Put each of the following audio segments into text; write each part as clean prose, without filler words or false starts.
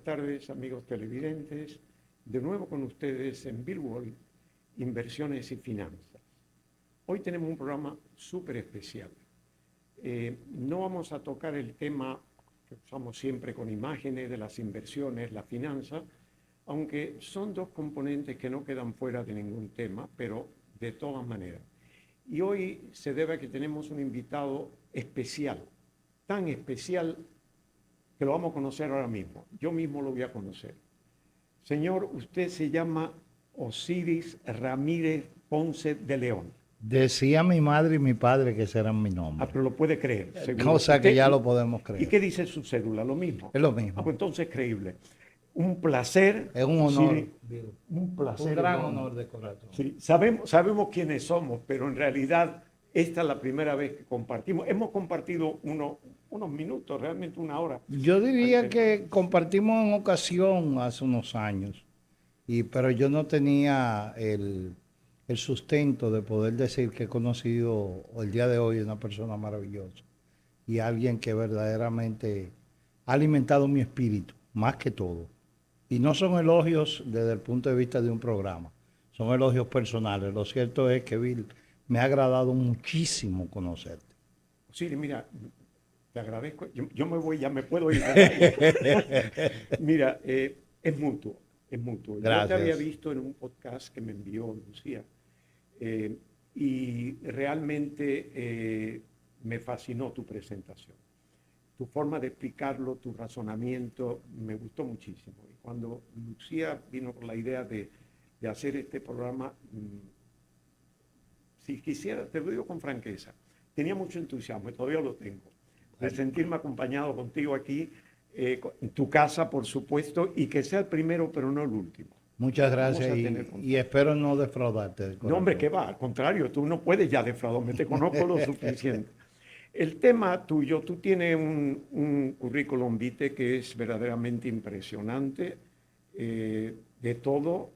tardes, amigos televidentes. De nuevo con ustedes en Billboard, Inversiones y Finanzas. Hoy tenemos un programa súper especial. No vamos a tocar el tema que usamos siempre con imágenes de las inversiones, la finanza, aunque son dos componentes que no quedan fuera de ningún tema, pero de todas maneras. Y hoy se debe a que tenemos un invitado especial, tan especial que lo vamos a conocer ahora mismo. Yo mismo lo voy a conocer. Señor, usted se llama Osiris Ramírez Ponce de León. Decía mi madre y mi padre que ese era mi nombre. Pero lo puede creer, seguro. Cosa que ya lo podemos ¿Y creer. qué dice su cédula? Lo mismo. Es lo mismo. Pues entonces es creíble. Un placer. Es un honor. Osiris, un placer. Un gran enorme. honor de corazón. Sí, sabemos quiénes somos, pero en realidad esta es la primera vez que compartimos. Hemos compartido unos minutos, realmente una hora. Yo diría que compartimos en ocasión hace unos años, pero yo no tenía el sustento de poder decir que he conocido el día de hoy una persona maravillosa y alguien que verdaderamente ha alimentado mi espíritu, más que todo. Y no son elogios desde el punto de vista de un programa, son elogios personales. Lo cierto es que, Bill, me ha agradado muchísimo conocerte. Sí, mira, te agradezco. Yo me voy, ya me puedo ir, ¿verdad? Mira, es mutuo, es mutuo. Gracias. Yo te había visto en un podcast que me envió Lucía y realmente me fascinó tu presentación. Tu forma de explicarlo, tu razonamiento, me gustó muchísimo. Y cuando Lucía vino con la idea de hacer este programa, si quisiera, te lo digo con franqueza, tenía mucho entusiasmo y todavía lo tengo, de sentirme acompañado contigo aquí, en tu casa, por supuesto, y que sea el primero, pero no el último. Muchas gracias y espero no defraudarte. No, hombre, ¿qué va? Al contrario, tú no puedes ya defraudarme, te conozco lo suficiente. El tema tuyo, tú tienes un currículum vitae que es verdaderamente impresionante, de todo,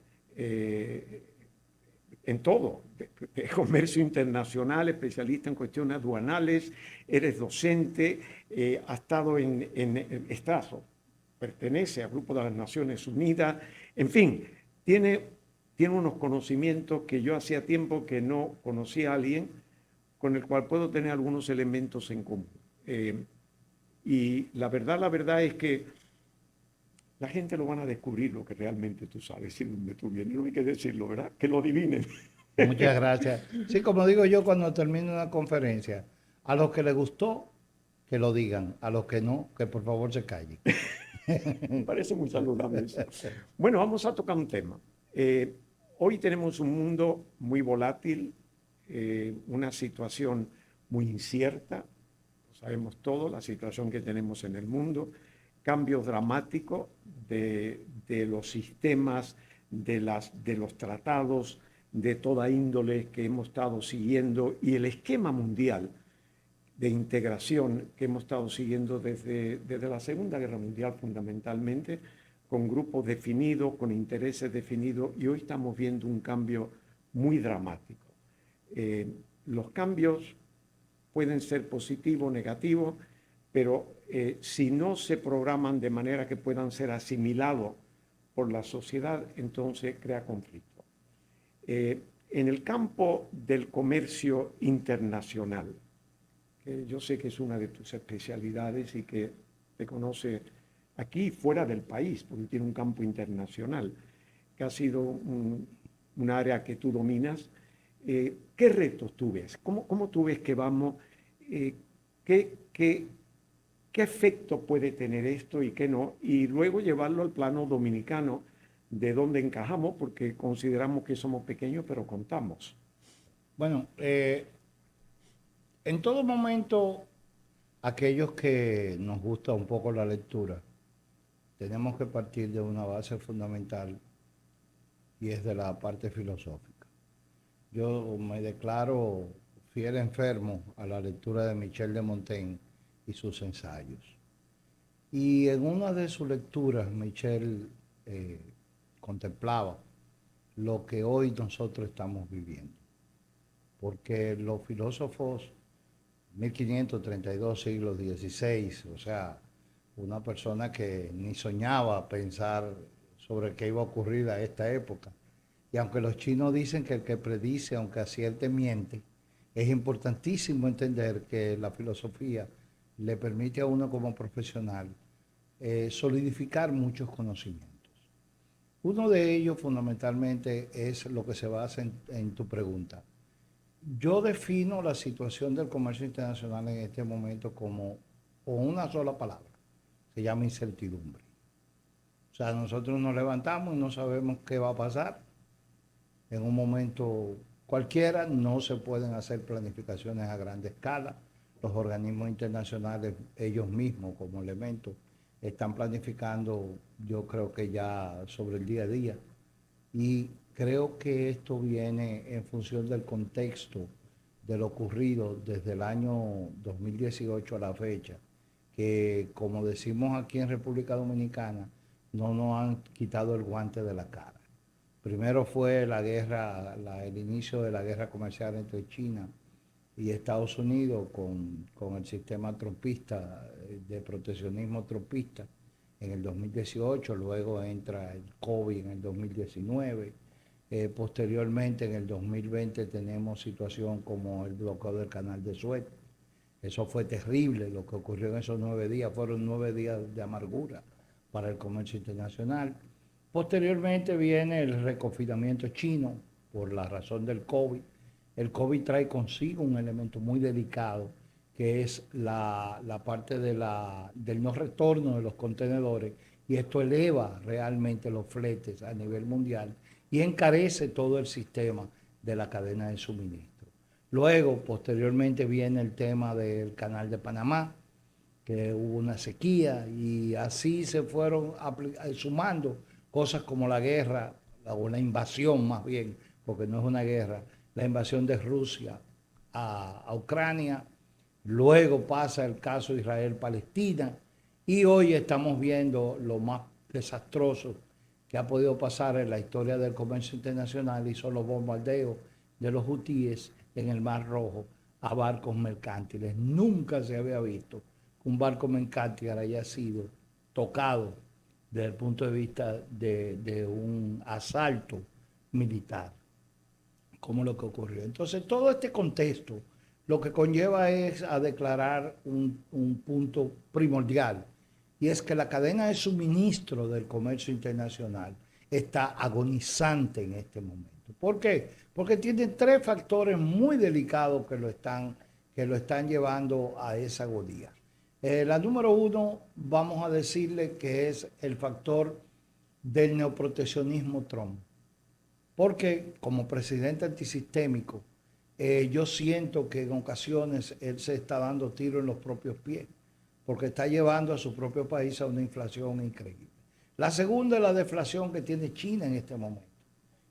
en todo, de comercio internacional, especialista en cuestiones aduanales, eres docente, has estado pertenece al Grupo de las Naciones Unidas, en fin, tiene unos conocimientos que yo hacía tiempo que no conocía a alguien con el cual puedo tener algunos elementos en común. Y la verdad es que la gente lo van a descubrir lo que realmente tú sabes y dónde tú vienes. No hay que decirlo, ¿verdad? Que lo adivinen. Muchas gracias. Sí, como digo yo cuando termino una conferencia, a los que les gustó, que lo digan. A los que no, que por favor se callen. Me parece muy saludable eso. Bueno, vamos a tocar un tema. Hoy tenemos un mundo muy volátil, una situación muy incierta, lo sabemos todo, la situación que tenemos en el mundo, cambios dramáticos de los sistemas, de los tratados, de toda índole que hemos estado siguiendo y el esquema mundial de integración que hemos estado siguiendo desde la Segunda Guerra Mundial fundamentalmente, con grupos definidos, con intereses definidos, y hoy estamos viendo un cambio muy dramático. Los cambios pueden ser positivos o negativos, pero si no se programan de manera que puedan ser asimilados por la sociedad, entonces crea conflicto. En el campo del comercio internacional, que yo sé que es una de tus especialidades y que te conoce aquí fuera del país, porque tiene un campo internacional, que ha sido un área que tú dominas. ¿Qué retos tú ves? ¿Cómo tú ves que vamos? ¿Qué efecto puede tener esto y qué no? Y luego llevarlo al plano dominicano, de donde encajamos, porque consideramos que somos pequeños, pero contamos. Bueno, en todo momento, aquellos que nos gusta un poco la lectura, tenemos que partir de una base fundamental y es de la parte filosófica. Yo me declaro fiel enfermo a la lectura de Michel de Montaigne y sus ensayos. Y en una de sus lecturas, Michel contemplaba lo que hoy nosotros estamos viviendo. Porque los filósofos 1532, siglo XVI, o sea, una persona que ni soñaba pensar sobre qué iba a ocurrir a esta época. Y aunque los chinos dicen que el que predice, aunque acierte, miente, es importantísimo entender que la filosofía le permite a uno como profesional solidificar muchos conocimientos. Uno de ellos fundamentalmente es lo que se basa en tu pregunta. Yo defino la situación del comercio internacional en este momento como con una sola palabra, se llama incertidumbre. O sea, nosotros nos levantamos y no sabemos qué va a pasar en un momento cualquiera, no se pueden hacer planificaciones a grande escala. Los organismos internacionales, ellos mismos como elementos, están planificando, yo creo que ya sobre el día a día. Y creo que esto viene en función del contexto de lo ocurrido desde el año 2018 a la fecha, que como decimos aquí en República Dominicana, no nos han quitado el guante de la cara. Primero fue la guerra, el inicio de la guerra comercial entre China y Estados Unidos con el sistema trumpista, de proteccionismo trumpista en el 2018, luego entra el COVID en el 2019, posteriormente en el 2020 tenemos situación como el bloqueo del canal de Suez. Eso fue terrible, lo que ocurrió en esos 9 días, fueron 9 días de amargura para el comercio internacional. Posteriormente viene el reconfinamiento chino por la razón del COVID. El COVID trae consigo un elemento muy delicado, que es la parte del no retorno de los contenedores, y esto eleva realmente los fletes a nivel mundial y encarece todo el sistema de la cadena de suministro. Luego, posteriormente, viene el tema del canal de Panamá, que hubo una sequía y así se fueron sumando cosas como la guerra, o la invasión más bien, porque no es una guerra, la invasión de Rusia a Ucrania, luego pasa el caso Israel-Palestina y hoy estamos viendo lo más desastroso que ha podido pasar en la historia del comercio internacional y son los bombardeos de los hutíes en el Mar Rojo a barcos mercantiles. Nunca se había visto que un barco mercantil haya sido tocado desde el punto de vista de un asalto militar, como lo que ocurrió. Entonces, todo este contexto lo que conlleva es a declarar un punto primordial, y es que la cadena de suministro del comercio internacional está agonizante en este momento. ¿Por qué? Porque tiene tres factores muy delicados que lo están llevando a esa agonía. La número uno, vamos a decirle que es el factor del neoproteccionismo Trump. Porque como presidente antisistémico, yo siento que en ocasiones él se está dando tiro en los propios pies, porque está llevando a su propio país a una inflación increíble. La segunda es la deflación que tiene China en este momento.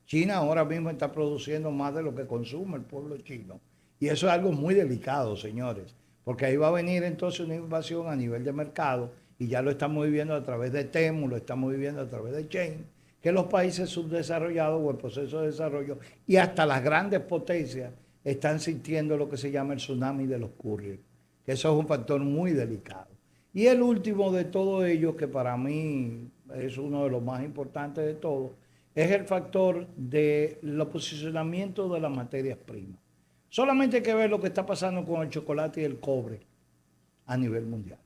China ahora mismo está produciendo más de lo que consume el pueblo chino. Y eso es algo muy delicado, señores, porque ahí va a venir entonces una invasión a nivel de mercado, y ya lo estamos viviendo a través de Temu, lo estamos viviendo a través de Chain, que los países subdesarrollados o en proceso de desarrollo y hasta las grandes potencias están sintiendo lo que se llama el tsunami de los couriers, que eso es un factor muy delicado. Y el último de todo ello, que para mí es uno de los más importantes de todos, es el factor del posicionamiento de las materias primas. Solamente hay que ver lo que está pasando con el chocolate y el cobre a nivel mundial.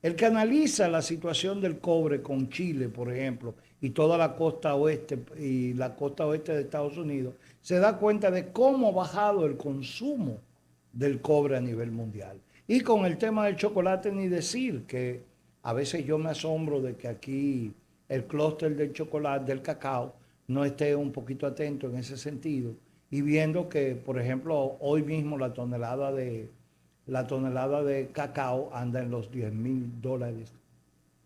El que analiza la situación del cobre con Chile, por ejemplo, y toda la costa oeste y la costa oeste de Estados Unidos, se da cuenta de cómo ha bajado el consumo del cobre a nivel mundial. Y con el tema del chocolate, ni decir que a veces yo me asombro de que aquí el clúster del chocolate, del cacao, no esté un poquito atento en ese sentido, y viendo que, por ejemplo, hoy mismo la tonelada de cacao anda en los $10,000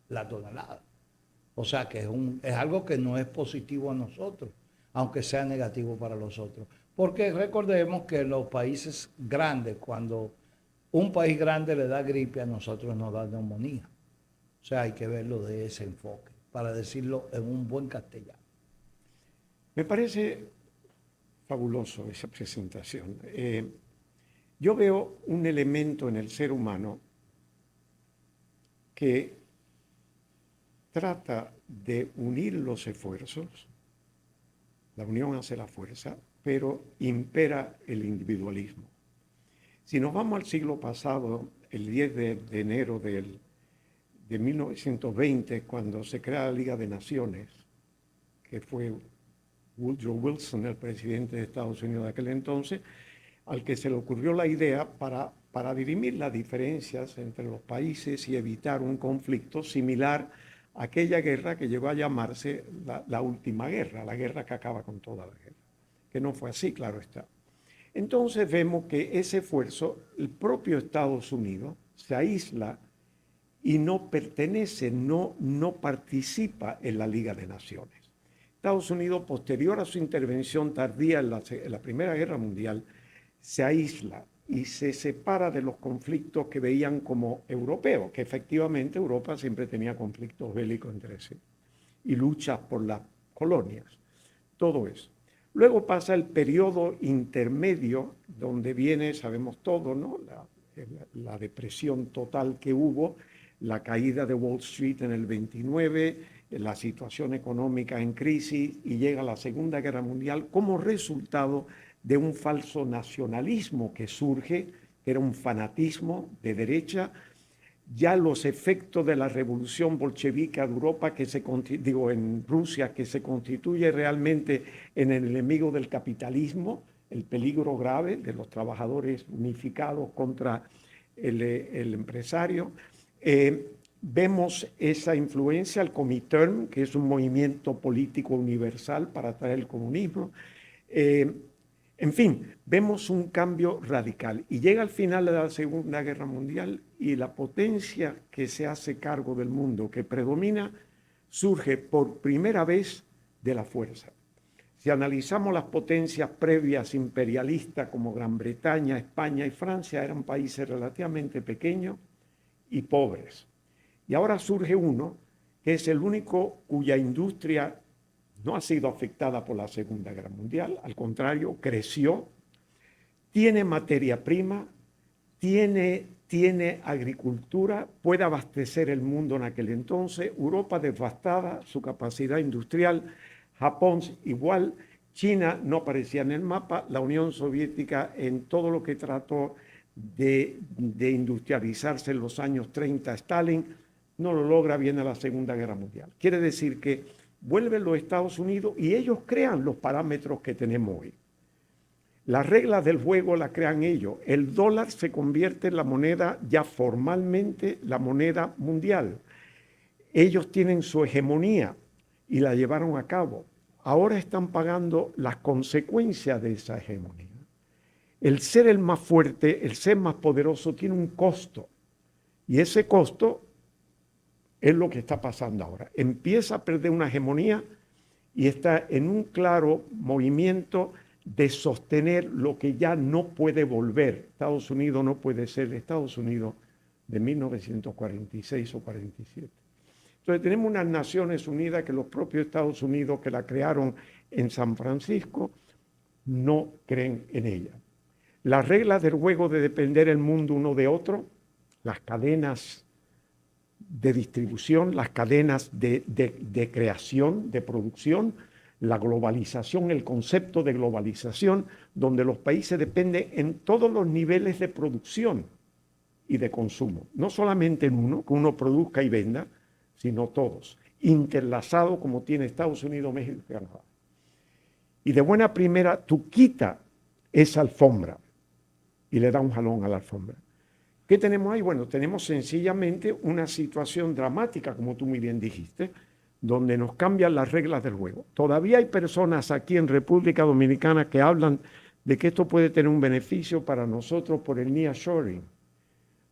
la tonelada. O sea que es algo que no es positivo a nosotros, aunque sea negativo para los otros. Porque recordemos que los países grandes, cuando un país grande le da gripe, a nosotros nos da neumonía. O sea, hay que verlo de ese enfoque, para decirlo en un buen castellano. Me parece fabuloso esa presentación. Yo veo un elemento en el ser humano que trata de unir los esfuerzos, la unión hace la fuerza, pero impera el individualismo. Si nos vamos al siglo pasado, el 10 de enero de 1920, cuando se crea la Liga de Naciones, que fue Woodrow Wilson, el presidente de Estados Unidos de aquel entonces, al que se le ocurrió la idea para dirimir las diferencias entre los países y evitar un conflicto similar a aquella guerra que llegó a llamarse la última guerra, la guerra que acaba con toda la guerra. Que no fue así, claro está. Entonces vemos que ese esfuerzo, el propio Estados Unidos se aísla y no pertenece, no participa en la Liga de Naciones. Estados Unidos, posterior a su intervención tardía en la Primera Guerra Mundial, se aísla y se separa de los conflictos que veían como europeos, que efectivamente Europa siempre tenía conflictos bélicos entre sí y luchas por las colonias, todo eso. Luego pasa el periodo intermedio, donde viene, sabemos todo, ¿no? La depresión total que hubo, la caída de Wall Street en el 29, la situación económica en crisis, y llega la Segunda Guerra Mundial como resultado de un falso nacionalismo que surge, que era un fanatismo de derecha. Ya los efectos de la revolución bolchevique de Europa, en Rusia, que se constituye realmente en el enemigo del capitalismo, el peligro grave de los trabajadores unificados contra el empresario. Vemos esa influencia al Comintern, que es un movimiento político universal para traer el comunismo. En fin, vemos un cambio radical y llega al final de la Segunda Guerra Mundial y la potencia que se hace cargo del mundo, que predomina, surge por primera vez de la fuerza. Si analizamos las potencias previas imperialistas como Gran Bretaña, España y Francia, eran países relativamente pequeños y pobres. Y ahora surge uno que es el único cuya industria no ha sido afectada por la Segunda Guerra Mundial, al contrario, creció, tiene materia prima, tiene agricultura, puede abastecer el mundo en aquel entonces, Europa devastada, su capacidad industrial, Japón igual, China no aparecía en el mapa, la Unión Soviética en todo lo que trató de industrializarse en los años 30, Stalin no lo logra, viene la Segunda Guerra Mundial. Quiere decir que vuelven los Estados Unidos y ellos crean los parámetros que tenemos hoy. Las reglas del juego las crean ellos. El dólar se convierte en la moneda, ya formalmente, la moneda mundial. Ellos tienen su hegemonía y la llevaron a cabo. Ahora están pagando las consecuencias de esa hegemonía. El ser el más fuerte, el ser más poderoso, tiene un costo. Y ese costo es lo que está pasando ahora. Empieza a perder una hegemonía y está en un claro movimiento de sostener lo que ya no puede volver. Estados Unidos no puede ser Estados Unidos de 1946 o 47. Entonces tenemos unas Naciones Unidas que los propios Estados Unidos que la crearon en San Francisco no creen en ella. Las reglas del juego de depender el mundo uno de otro, las cadenas de distribución, las cadenas de creación, de producción, la globalización, el concepto de globalización, donde los países dependen en todos los niveles de producción y de consumo. No solamente en uno, que uno produzca y venda, sino todos, interlazados como tiene Estados Unidos, México y Canadá. Y de buena primera, tú quitas esa alfombra y le das un jalón a la alfombra. ¿Qué tenemos ahí? Bueno, tenemos sencillamente una situación dramática, como tú muy bien dijiste, donde nos cambian las reglas del juego. Todavía hay personas aquí en República Dominicana que hablan de que esto puede tener un beneficio para nosotros por el nearshoring.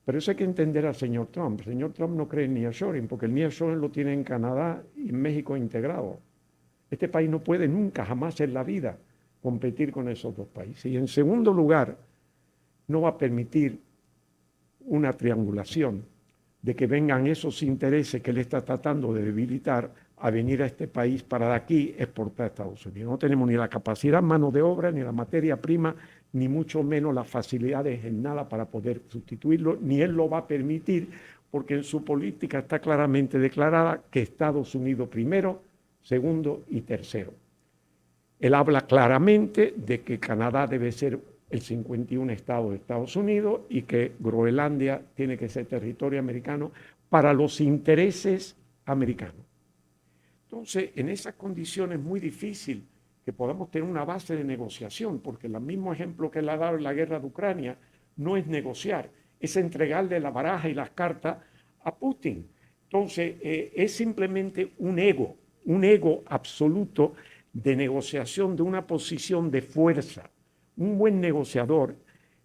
Pero eso hay que entender al señor Trump. El señor Trump no cree en nearshoring, porque el nearshoring lo tiene en Canadá y en México integrado. Este país no puede nunca, jamás en la vida, competir con esos dos países. Y en segundo lugar, no va a permitir una triangulación de que vengan esos intereses que él está tratando de debilitar a venir a este país para de aquí exportar a Estados Unidos. No tenemos ni la capacidad, mano de obra, ni la materia prima, ni mucho menos las facilidades en nada para poder sustituirlo, ni él lo va a permitir porque en su política está claramente declarada que Estados Unidos primero, segundo y tercero. Él habla claramente de que Canadá debe ser el 51 estado de Estados Unidos y que Groenlandia tiene que ser territorio americano para los intereses americanos. Entonces, en esas condiciones es muy difícil que podamos tener una base de negociación, porque el mismo ejemplo que él ha dado en la guerra de Ucrania no es negociar, es entregarle la baraja y las cartas a Putin. Entonces, es simplemente un ego absoluto de negociación, de una posición de fuerza. Un buen negociador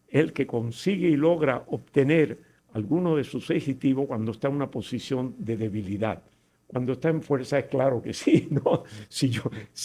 es el que consigue y logra obtener alguno de sus objetivos cuando está en una posición de debilidad. Cuando está en fuerza es claro que sí, ¿no? Si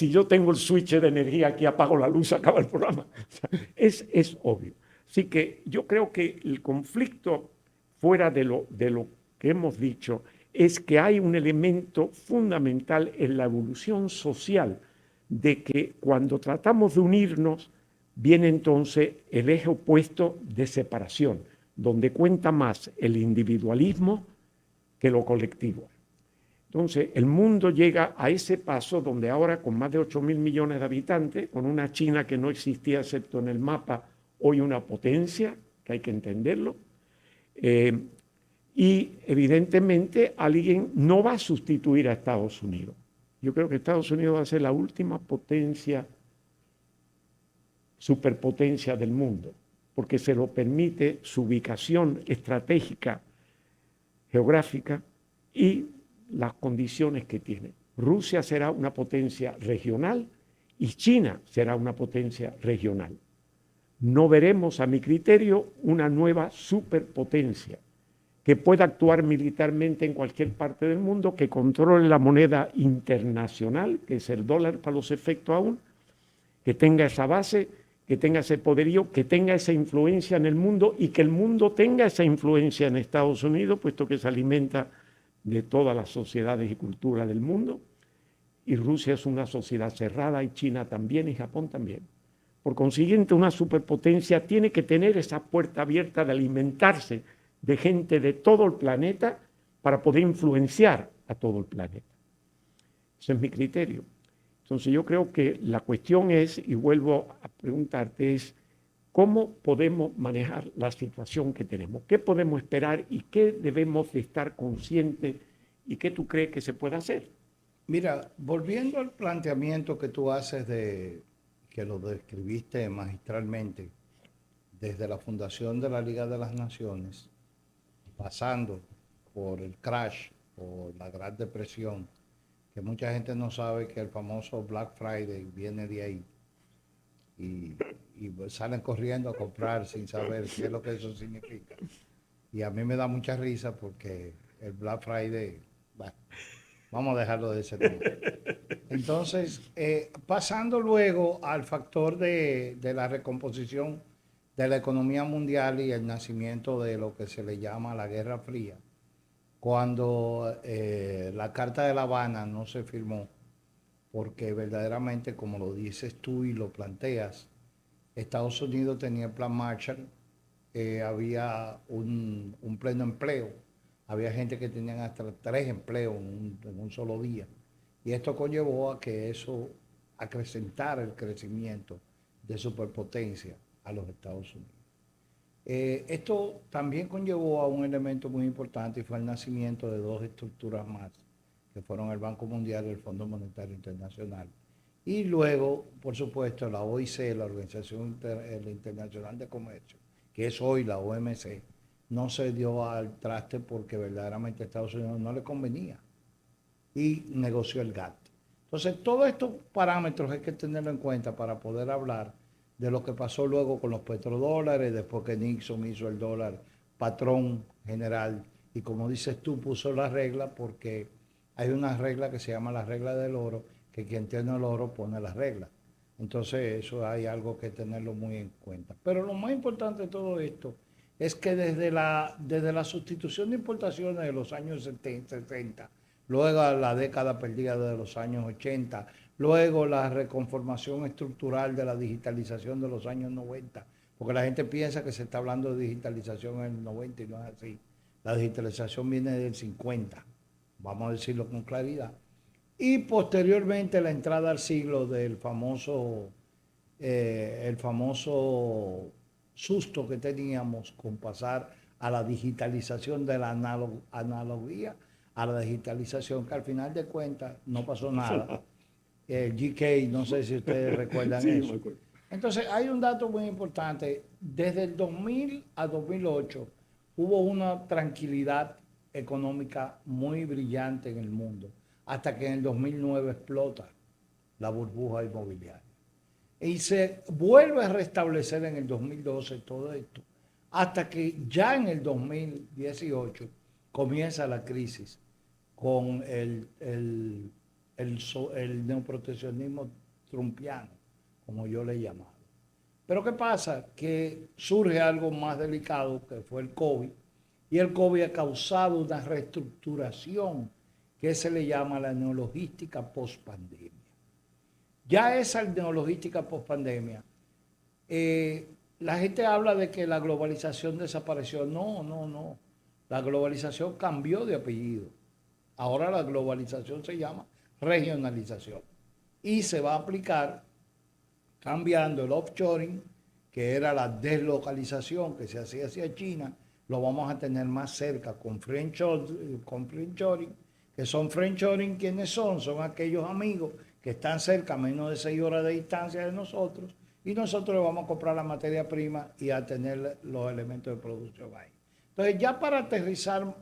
yo tengo el switch de energía aquí, apago la luz, acaba el programa. O sea, es obvio. Así que yo creo que el conflicto, fuera de lo que hemos dicho, es que hay un elemento fundamental en la evolución social, de que cuando tratamos de unirnos, viene entonces el eje opuesto de separación, donde cuenta más el individualismo que lo colectivo. Entonces, el mundo llega a ese paso donde ahora, con más de 8.000 millones de habitantes, con una China que no existía excepto en el mapa, hoy una potencia, que hay que entenderlo, y evidentemente alguien no va a sustituir a Estados Unidos. Yo creo que Estados Unidos va a ser la última potencia, superpotencia del mundo, porque se lo permite su ubicación estratégica, geográfica y las condiciones que tiene. Rusia será una potencia regional y China será una potencia regional. No veremos, a mi criterio, una nueva superpotencia que pueda actuar militarmente en cualquier parte del mundo, que controle la moneda internacional, que es el dólar para los efectos aún, que tenga esa base, que tenga ese poderío, que tenga esa influencia en el mundo y que el mundo tenga esa influencia en Estados Unidos, puesto que se alimenta de todas las sociedades y culturas del mundo. Y Rusia es una sociedad cerrada, y China también, y Japón también. Por consiguiente, una superpotencia tiene que tener esa puerta abierta de alimentarse de gente de todo el planeta para poder influenciar a todo el planeta. Ese es mi criterio. Entonces yo creo que la cuestión es, y vuelvo a preguntarte, es cómo podemos manejar la situación que tenemos, qué podemos esperar y qué debemos de estar conscientes y qué tú crees que se puede hacer. Mira, volviendo al planteamiento que tú haces que lo describiste magistralmente, desde la fundación de la Liga de las Naciones, pasando por el crash, por la Gran Depresión, que mucha gente no sabe que el famoso Black Friday viene de ahí, y, y salen corriendo a comprar sin saber qué es lo que eso significa. Y a mí me da mucha risa porque el Black Friday, bueno, vamos a dejarlo de ese tema. Entonces, pasando luego al factor de la recomposición de la economía mundial y el nacimiento de lo que se le llama la Guerra Fría, cuando la Carta de La Habana no se firmó, porque verdaderamente, como lo dices tú y lo planteas, Estados Unidos tenía el Plan Marshall, había un pleno empleo, había gente que tenían hasta 3 empleos en un solo día. Y esto conllevó a que eso acrecentara el crecimiento de superpotencia a los Estados Unidos. Esto también conllevó a un elemento muy importante y fue el nacimiento de dos estructuras más, que fueron el Banco Mundial y el Fondo Monetario Internacional. Y luego, por supuesto, la OIC, la Organización Internacional de Comercio, que es hoy la OMC, no se dio al traste porque verdaderamente a Estados Unidos no le convenía y negoció el GATT. Entonces, todos estos parámetros hay que tenerlo en cuenta para poder hablar de lo que pasó luego con los petrodólares, después que Nixon hizo el dólar patrón general y, como dices tú, puso la regla, porque hay una regla que se llama la regla del oro, que quien tiene el oro pone las reglas. Entonces eso hay algo que tenerlo muy en cuenta. Pero lo más importante de todo esto es que desde la sustitución de importaciones de los años 70, 60, luego la década perdida de los años 80, luego la reconformación estructural de la digitalización de los años 90, porque la gente piensa que se está hablando de digitalización en el 90 y no es así. La digitalización viene del 50, vamos a decirlo con claridad. Y posteriormente la entrada al siglo del el famoso susto que teníamos con pasar a la digitalización de la analogía a la digitalización, que al final de cuentas no pasó nada. El GK, no sé si ustedes recuerdan Sí, eso. me acuerdo. Entonces, hay un dato muy importante. Desde el 2000 a 2008 hubo una tranquilidad económica muy brillante en el mundo, hasta que en el 2009 explota la burbuja inmobiliaria. Y se vuelve a restablecer en el 2012 todo esto, hasta que ya en el 2018 comienza la crisis con el neoproteccionismo trumpiano, como yo le he llamado. Pero ¿qué pasa? Que surge algo más delicado, que fue el COVID, y el COVID ha causado una reestructuración que se le llama la neologística post-pandemia. Ya esa neologística post-pandemia, la gente habla de que la globalización desapareció. No, no, no. La globalización cambió de apellido. Ahora la globalización se llama regionalización y se va a aplicar cambiando el offshoring, que era la deslocalización que se hacía hacia China, lo vamos a tener más cerca con friendshoring, que son friendshoring, ¿quiénes son? Son aquellos amigos que están cerca, a menos de 6 horas de distancia de nosotros, y nosotros le vamos a comprar la materia prima y a tener los elementos de producción ahí. Entonces, ya para aterrizar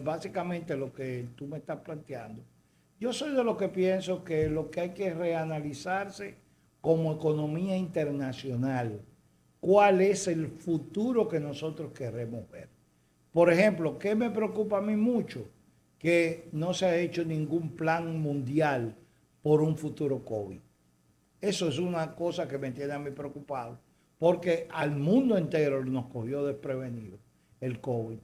básicamente lo que tú me estás planteando, yo soy de los que pienso que lo que hay que reanalizarse como economía internacional, cuál es el futuro que nosotros queremos ver. Por ejemplo, ¿qué me preocupa a mí mucho? Que no se ha hecho ningún plan mundial por un futuro COVID. Eso es una cosa que me tiene a mí preocupado, porque al mundo entero nos cogió desprevenido el COVID,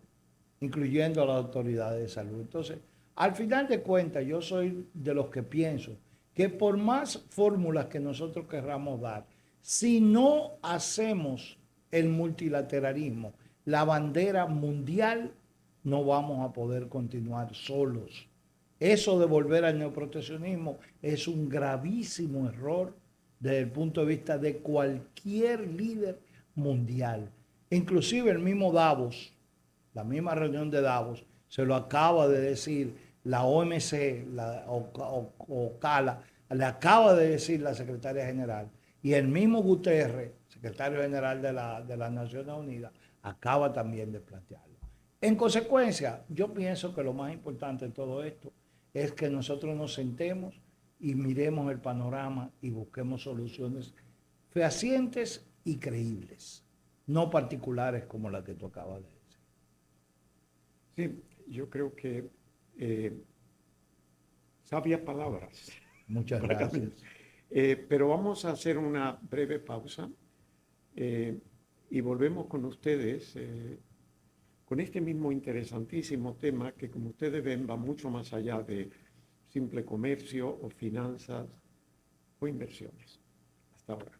incluyendo a las autoridades de salud. Entonces, al final de cuentas, yo soy de los que pienso que por más fórmulas que nosotros querramos dar, si no hacemos el multilateralismo, la bandera mundial, no vamos a poder continuar solos. Eso de volver al neoproteccionismo es un gravísimo error desde el punto de vista de cualquier líder mundial. Inclusive el mismo Davos, la misma reunión de Davos, se lo acaba de decir la OMC, o CALA, le acaba de decir la secretaria general, y el mismo Guterres, secretario general de las Naciones Unidas, acaba también de plantearlo. En consecuencia, yo pienso que lo más importante de todo esto es que nosotros nos sentemos y miremos el panorama y busquemos soluciones fehacientes y creíbles, no particulares como la que tú acabas de decir. Sí, yo creo que sabias palabras. Muchas gracias. Pero vamos a hacer una breve pausa y volvemos con ustedes con este mismo interesantísimo tema que, como ustedes ven, va mucho más allá de simple comercio o finanzas o inversiones. Hasta ahora.